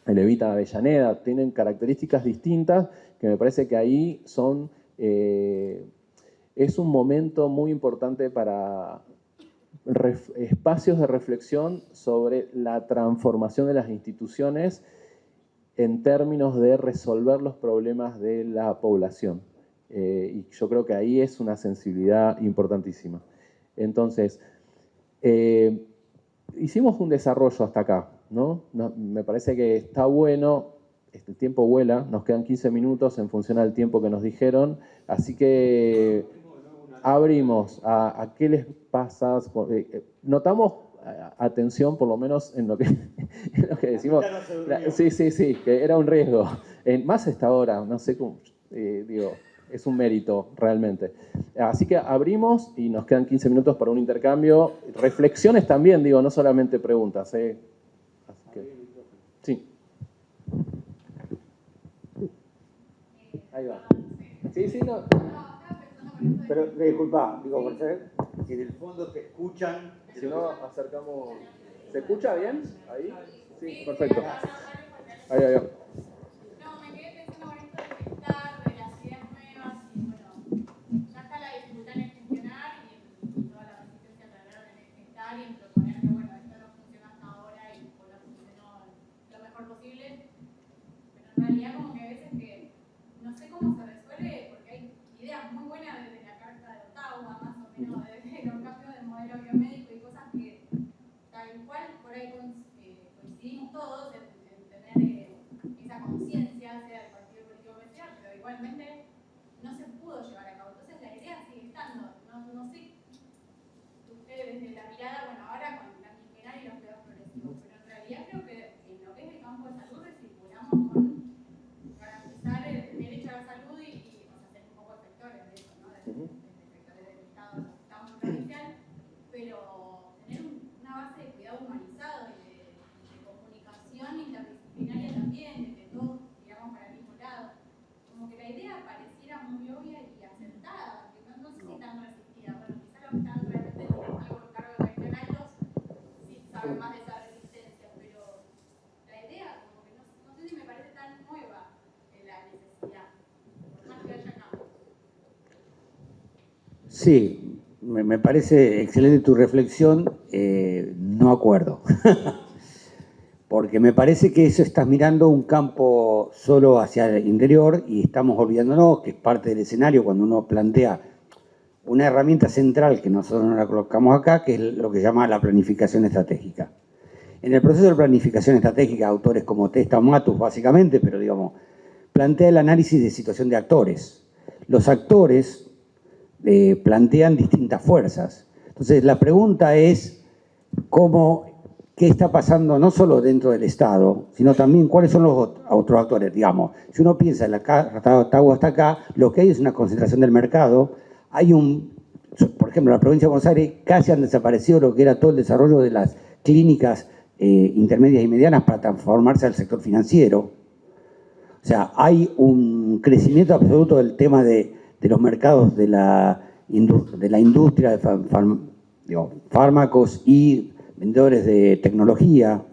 Elevita Avellaneda. Tienen características distintas que me parece que ahí son... es un momento muy importante para espacios de reflexión sobre la transformación de las instituciones en términos de resolver los problemas de la población. Y yo creo que ahí es una sensibilidad importantísima. Entonces, hicimos un desarrollo hasta acá, ¿no? Me parece que está bueno, el tiempo vuela, nos quedan 15 minutos en función al tiempo que nos dijeron, así que abrimos a qué les pasa. Notamos atención, por lo menos en lo que decimos. Sí, que era un riesgo. Más a esta hora, no sé cómo, digo, es un mérito realmente. Así que abrimos y nos quedan 15 minutos para un intercambio. Reflexiones también, digo, no solamente preguntas. Así que, sí. Ahí va. Sí, no. Pero disculpa, digo, si en el fondo te escuchan... Si no, acercamos... ¿Se escucha bien? ¿Ahí? Sí, perfecto. Ahí. No, me quedé pensando con esto de gestar, de las ideas nuevas, y bueno, ya está la dificultad en gestionar y toda la resistencia a tratar en gestar y en proponer que, bueno, esto no funciona hasta ahora y no funcionó lo mejor posible. Pero en realidad como que a veces que no sé cómo se resuelve, porque hay ideas muy buenas desde la Carta de Ottawa, más o menos, desde los cambios de modelo biomédico y cosas que tal cual por ahí coincidimos todos en tener esa conciencia, sea del partido político que sea, pero igualmente no se pudo llevar a cabo. Entonces la idea sigue estando. No sé, ustedes desde la mirada, bueno, ahora con la quinquenal y los cuidados progresivos, pero en realidad creo que en lo que es el campo de salud recirculamos con garantizar el derecho a la salud y o sea, ser un poco efectores de eso, ¿no? Desde efectores del Estado, Estado provincial, pero tener una base de cuidado humanizado y de comunicación interdisciplinaria también, de que todos tiramos para el mismo lado. Como que la idea pareciera muy obvia y acertada, que no sé si tan resistida. Bueno, quizá los que están realmente directivos en cargo de gestión altos sí saben más de esa resistencia, pero la idea como que no sé si me parece tan nueva la necesidad, por más que haya cambios. Sí, me parece excelente tu reflexión, no acuerdo. Porque me parece que eso estás mirando un campo solo hacia el interior y estamos olvidándonos que es parte del escenario cuando uno plantea una herramienta central que nosotros no la colocamos acá, que es lo que se llama la planificación estratégica. En el proceso de planificación estratégica, autores como Testa o Matus, básicamente, pero digamos, plantea el análisis de situación de actores. Los actores plantean distintas fuerzas. Entonces, la pregunta es qué está pasando no solo dentro del Estado, sino también cuáles son los otros actores. Digamos, si uno piensa en la Tagua hasta acá, lo que hay es una concentración del mercado. Por ejemplo, en la provincia de Buenos Aires casi han desaparecido lo que era todo el desarrollo de las clínicas intermedias y medianas para transformarse al sector financiero. O sea, hay un crecimiento absoluto del tema de los mercados de la industria de fármacos y vendedores de tecnología.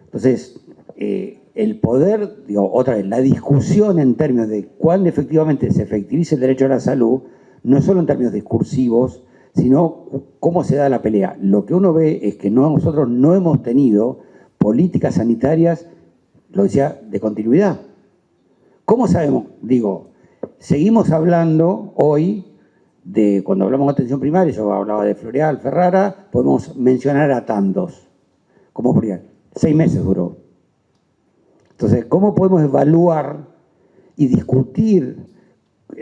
Entonces, el poder, otra vez, la discusión en términos de cuándo efectivamente se efectivice el derecho a la salud, no solo en términos discursivos, sino cómo se da la pelea. Lo que uno ve es que nosotros no hemos tenido políticas sanitarias, lo decía, de continuidad. ¿Cómo sabemos? Seguimos hablando hoy de, cuando hablamos de atención primaria, yo hablaba de Floreal, Ferrara, podemos mencionar a tantos, como Floreal. 6 meses duró. Entonces, ¿cómo podemos evaluar y discutir,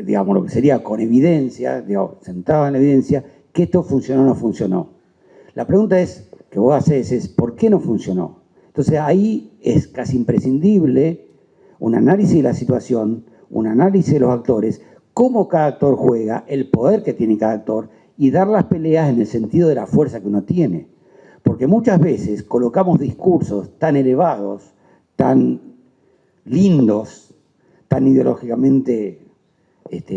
digamos, lo que sería con evidencia, sentado en la evidencia, que esto funcionó o no funcionó? La pregunta que vos haces es, ¿por qué no funcionó? Entonces, ahí es casi imprescindible un análisis de la situación, un análisis de los actores, cómo cada actor juega, el poder que tiene cada actor y dar las peleas en el sentido de la fuerza que uno tiene. Porque muchas veces colocamos discursos tan elevados, tan lindos, tan ideológicamente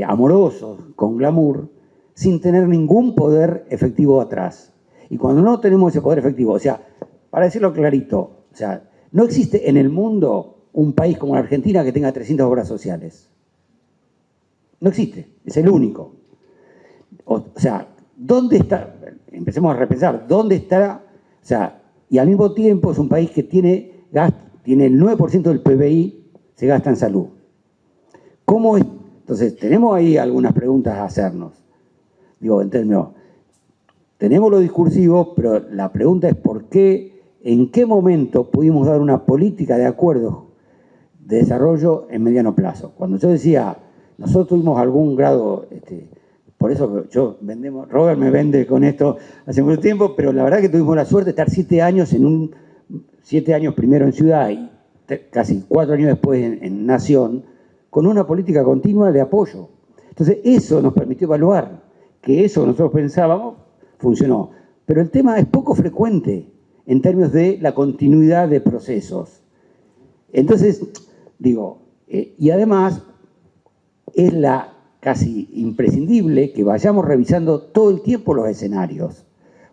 amorosos, con glamour, sin tener ningún poder efectivo atrás. Y cuando no tenemos ese poder efectivo, o sea, para decirlo clarito, o sea, no existe en el mundo un país como la Argentina que tenga 300 obras sociales. No existe, es el único. O sea, ¿dónde está? Empecemos a repensar, ¿dónde está? O sea, y al mismo tiempo es un país que tiene el 9% del PBI se gasta en salud. ¿Cómo es? Entonces, tenemos ahí algunas preguntas a hacernos. En términos, tenemos lo discursivo, pero la pregunta es ¿por qué, en qué momento pudimos dar una política de acuerdos de desarrollo en mediano plazo? Cuando yo decía, nosotros tuvimos algún grado, por eso Robert me vende con esto hace mucho tiempo, pero la verdad que tuvimos la suerte de estar 7 años 7 años primero en Ciudad y casi 4 años después en Nación, con una política continua de apoyo. Entonces, eso nos permitió evaluar que eso que nosotros pensábamos funcionó. Pero el tema es poco frecuente en términos de la continuidad de procesos. Entonces, y además es casi imprescindible que vayamos revisando todo el tiempo los escenarios,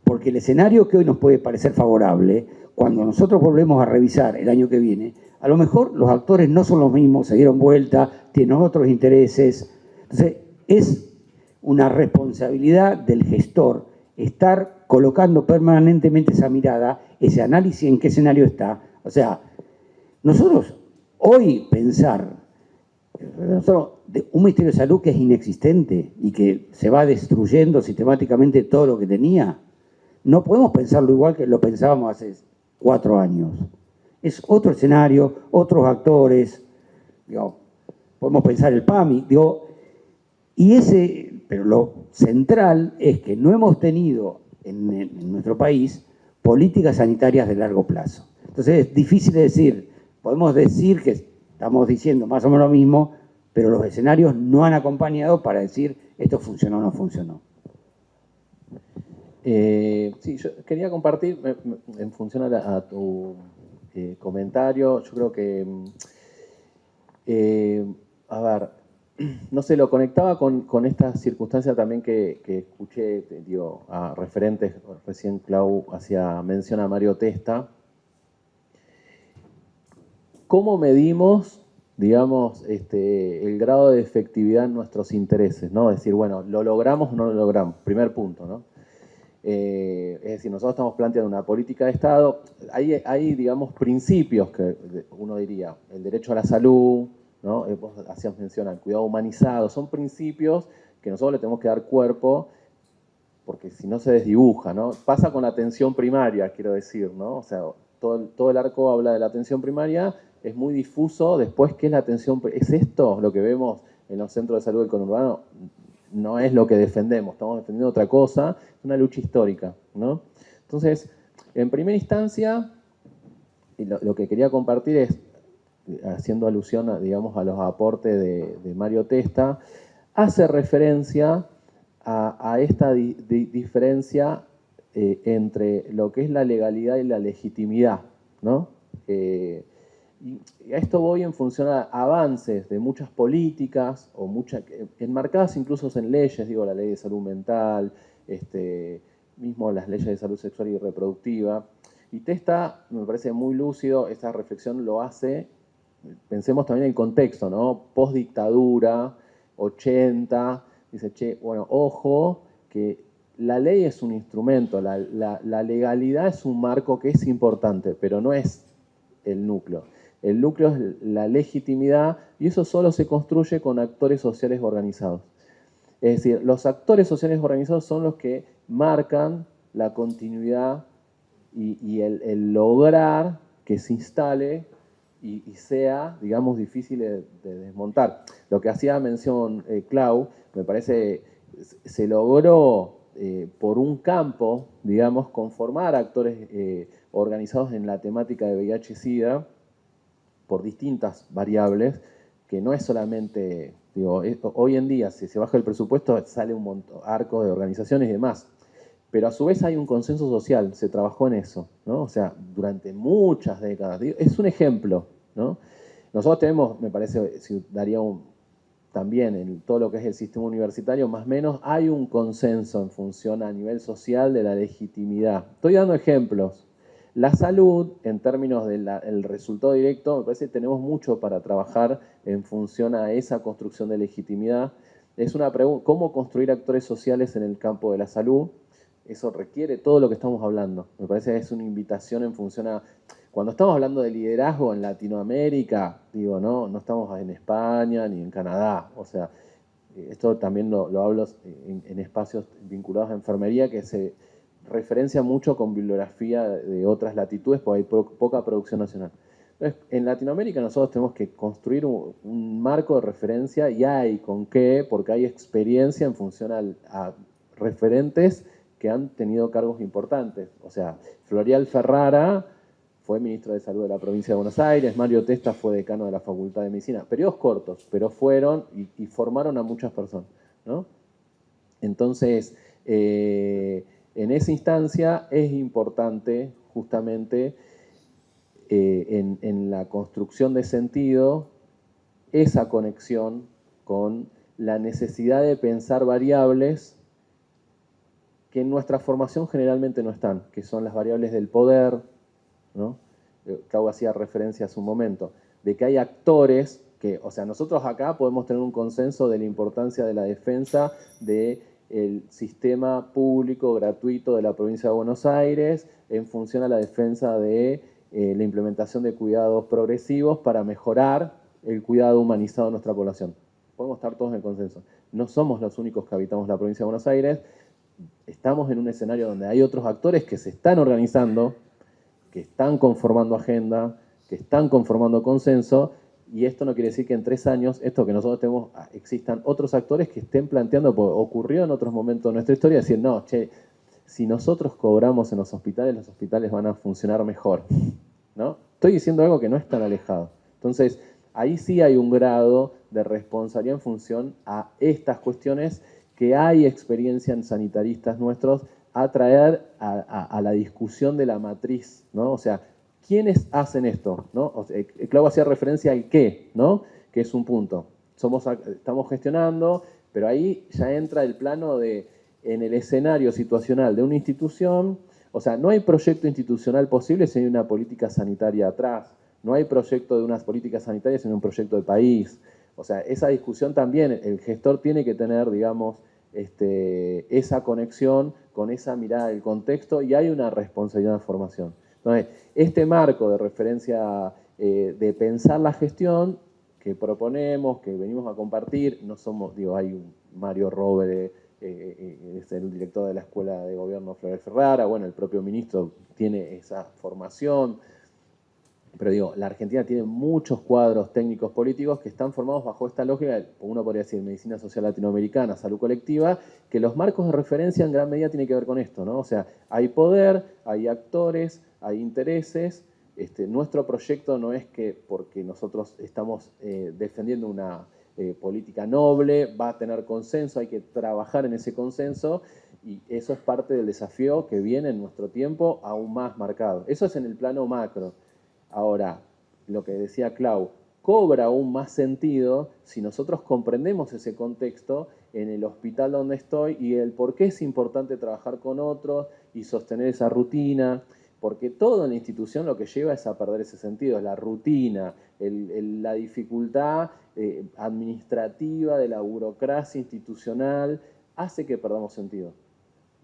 porque el escenario que hoy nos puede parecer favorable, cuando nosotros volvemos a revisar el año que viene, a lo mejor los actores no son los mismos, se dieron vuelta, tienen otros intereses. Entonces, es una responsabilidad del gestor estar colocando permanentemente esa mirada, ese análisis en qué escenario está. O sea, nosotros hoy pensar de un Ministerio de Salud que es inexistente y que se va destruyendo sistemáticamente todo lo que tenía, no podemos pensarlo igual que lo pensábamos hace 4 años. Es otro escenario, otros actores, podemos pensar el PAMI, pero lo central es que no hemos tenido en nuestro país políticas sanitarias de largo plazo. Entonces es difícil de decir, podemos decir que estamos diciendo más o menos lo mismo, pero los escenarios no han acompañado para decir esto funcionó o no funcionó. Sí, yo quería compartir, en función a tu comentario, yo creo que, a ver, no sé, lo conectaba con esta circunstancia también que escuché, a referentes, recién Clau hacía mención a Mario Testa. ¿Cómo medimos, digamos, el grado de efectividad en nuestros intereses, ¿no? Es decir, bueno, ¿lo logramos o no lo logramos? Primer punto, ¿no? Es decir, nosotros estamos planteando una política de Estado, hay, digamos, principios que uno diría, el derecho a la salud, ¿no? Vos hacías mención al cuidado humanizado, son principios que nosotros le tenemos que dar cuerpo, porque si no se desdibuja, ¿no? Pasa con la atención primaria, quiero decir, ¿no? O sea, todo el arco habla de la atención primaria, es muy difuso. Después, ¿qué es la atención? ¿Es esto lo que vemos en los centros de salud del conurbano? No es lo que defendemos, estamos defendiendo otra cosa, es una lucha histórica, ¿no? Entonces, en primera instancia, lo que quería compartir es, haciendo alusión a, digamos, a los aportes de Mario Testa, hace referencia a esta diferencia entre lo que es la legalidad y la legitimidad, ¿no? Y a esto voy en función a avances de muchas políticas, o enmarcadas incluso en leyes, digo, la ley de salud mental, mismo las leyes de salud sexual y reproductiva. Y Testa, me parece muy lúcido, esta reflexión lo hace, pensemos también en el contexto, ¿no? Post-dictadura, 80, dice, che, bueno, ojo, que la ley es un instrumento, la legalidad es un marco que es importante, pero no es el núcleo. El núcleo es la legitimidad, y eso solo se construye con actores sociales organizados. Es decir, los actores sociales organizados son los que marcan la continuidad y el lograr que se instale y sea, digamos, difícil de desmontar. Lo que hacía mención Clau, me parece, se logró por un campo, digamos, conformar actores organizados en la temática de VIH-Sida por distintas variables, que no es solamente, digo, hoy en día, si se baja el presupuesto, sale un arco de organizaciones y demás. Pero a su vez hay un consenso social, se trabajó en eso, ¿no? O sea, durante muchas décadas. Es un ejemplo, ¿no? Nosotros tenemos, me parece, si daría también en todo lo que es el sistema universitario, más o menos, hay un consenso en función a nivel social de la legitimidad. Estoy dando ejemplos. La salud, en términos del resultado directo, me parece que tenemos mucho para trabajar en función a esa construcción de legitimidad. Es una pregunta, ¿cómo construir actores sociales en el campo de la salud? Eso requiere todo lo que estamos hablando. Me parece que es una invitación en función a... Cuando estamos hablando de liderazgo en Latinoamérica, digo, no estamos en España ni en Canadá. O sea, esto también lo hablo en espacios vinculados a enfermería, que se referencia mucho con bibliografía de otras latitudes, porque hay poca producción nacional. Entonces, en Latinoamérica nosotros tenemos que construir un marco de referencia, y hay con qué, porque hay experiencia en función a referentes que han tenido cargos importantes. O sea, Florial Ferrara fue ministro de Salud de la provincia de Buenos Aires, Mario Testa fue decano de la Facultad de Medicina. Periodos cortos, pero fueron y formaron a muchas personas, ¿no? Entonces, en esa instancia es importante justamente en la construcción de sentido esa conexión con la necesidad de pensar variables que en nuestra formación generalmente no están, que son las variables del poder, ¿no? Clau hacía referencia hace un momento, de que hay actores que, o sea, nosotros acá podemos tener un consenso de la importancia de la defensa del sistema público gratuito de la provincia de Buenos Aires en función a la defensa de la implementación de cuidados progresivos para mejorar el cuidado humanizado de nuestra población. Podemos estar todos en consenso. No somos los únicos que habitamos la provincia de Buenos Aires. Estamos en un escenario donde hay otros actores que se están organizando, que están conformando agenda, que están conformando consenso, y esto no quiere decir que en 3 años, esto que nosotros tenemos, existan otros actores que estén planteando, porque ocurrió en otros momentos de nuestra historia, decir, no, che, si nosotros cobramos en los hospitales van a funcionar mejor, ¿no? Estoy diciendo algo que no es tan alejado. Entonces, ahí sí hay un grado de responsabilidad en función a estas cuestiones que hay experiencia en sanitaristas nuestros a traer a la discusión de la matriz, ¿no? O sea, ¿quiénes hacen esto? ¿No? O sea, Clau hacía referencia al qué, ¿no? Que es un punto. Estamos gestionando, pero ahí ya entra el plano de, en el escenario situacional de una institución, o sea, no hay proyecto institucional posible si hay una política sanitaria atrás. No hay proyecto de unas políticas sanitarias sin un proyecto de país. O sea, esa discusión también, el gestor tiene que tener, digamos, esa conexión con esa mirada del contexto, y hay una responsabilidad de formación. Entonces, este marco de referencia de pensar la gestión, que proponemos, que venimos a compartir. No somos, digo, hay un Mario Robre, es el director de la Escuela de Gobierno Flores Ferrara, bueno, el propio ministro tiene esa formación. Pero digo, la Argentina tiene muchos cuadros técnicos políticos que están formados bajo esta lógica, uno podría decir medicina social latinoamericana, salud colectiva, que los marcos de referencia en gran medida tienen que ver con esto, ¿no? O sea, hay poder, hay actores, hay intereses. Nuestro proyecto no es que porque nosotros estamos defendiendo una política noble, va a tener consenso, hay que trabajar en ese consenso, y eso es parte del desafío que viene en nuestro tiempo aún más marcado. Eso es en el plano macro. Ahora, lo que decía Clau, cobra aún más sentido si nosotros comprendemos ese contexto en el hospital donde estoy y el por qué es importante trabajar con otros y sostener esa rutina, porque todo en la institución lo que lleva es a perder ese sentido, es la rutina, la dificultad administrativa de la burocracia institucional hace que perdamos sentido.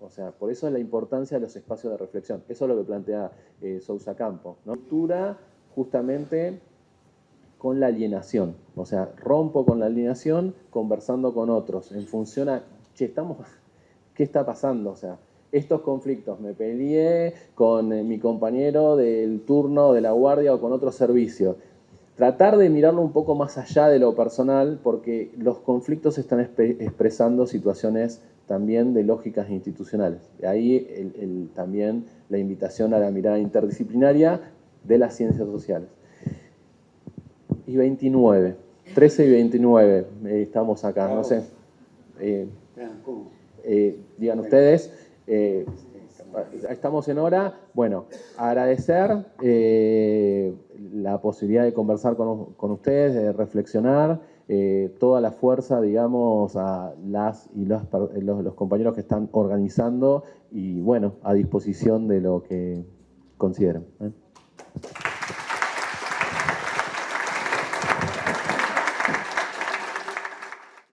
O sea, por eso es la importancia de los espacios de reflexión. Eso es lo que plantea Sousa Campo, ¿no? Ruptura justamente con la alienación. O sea, rompo con la alienación conversando con otros en función a, che, ¿qué está pasando? O sea, estos conflictos, me peleé con mi compañero del turno de la guardia o con otro servicio. Tratar de mirarlo un poco más allá de lo personal, porque los conflictos están expresando situaciones también de lógicas institucionales. Ahí también la invitación a la mirada interdisciplinaria de las ciencias sociales. Y 29, 13 y 29, estamos acá, no sé. Digan ustedes, estamos en hora. Bueno, agradecer la posibilidad de conversar con ustedes, de reflexionar, toda la fuerza, digamos, a las y los compañeros que están organizando y, bueno, a disposición de lo que consideren.